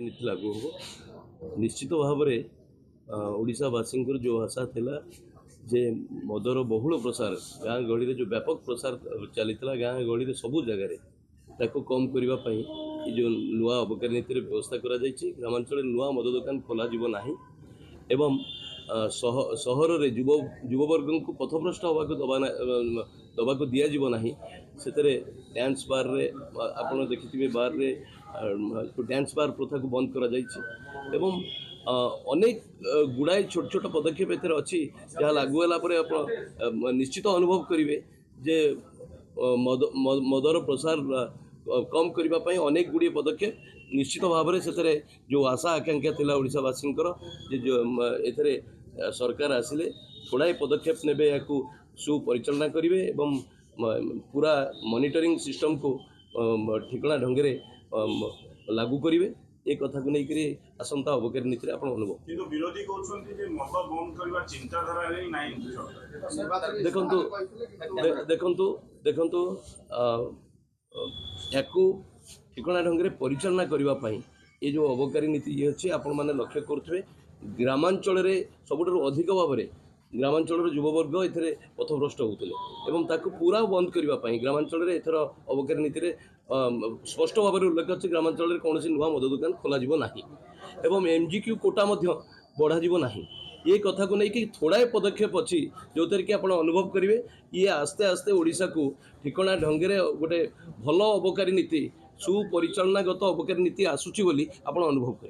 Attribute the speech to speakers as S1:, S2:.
S1: नीति लागू हो निश्चित भाव ओडावासी जो आशा थिला जे मदर बहुल प्रसार गाँ गहली जो व्यापक प्रसार चलता गाँ गहली सबू जगार कम करने जो नुआ अबकारी नीति व्यवस्था ग्रामांचल नुआ मद दुकान खोल एवं सहर रे युववर्ग को पथभ्रष्ट होगा दबा को दि जाना से डांस बार रे आप देखिए बार रे डांस बार प्रथा को बंद करा अनेक गुड़ाए छोट छोट पदक्षेप एथर अच्छी जहाँ लागू है निश्चित अनुभव करेंगे जे मदर प्रसार कम करने अनेक गुड़िए पदक्षेप निश्चित भाव में से जो आशा आकांक्षा थिला ओडावासी जो एथरे सरकार आसिले थोड़ाए पदक्षेप ने सुपरिचालना करेंगे एवं पूरा मॉनिटरिंग सिस्टम को ठिकना ढंग से लागू करेंगे एक कथा को लेकर आसंता अबकारी नीति आप अनुभव देखु देखु या ठिकना ढंग से परिचालना करने ये जो अबकारी नीति ये अच्छी आपण मैंने लक्ष्य करुवे ग्रामांचल सबुठ अधिक भाव में ग्रामांचल युववर्ग ए पथभ्रष्ट होते पूरा बंद करने ग्रामांचल एथर अबकारी नीति स्पष्ट भाव में उल्लेख अच्छे ग्रामांचल कौन नुआ मद दुकान खोल एवं एमजीक्यू कोटा बढ़ा ना ये कथा को लेकिन थोड़ाए पदक्षेप अच्छी जो थी कि आप अनुभव करेंगे ये आस्ते आस्ते ओडिशा को ठिकना ढंग से गोटे भल अबकारी नीति सुपरिचालनागत अबकारी नीति आसूची बोली आप अनुभव करेंगे।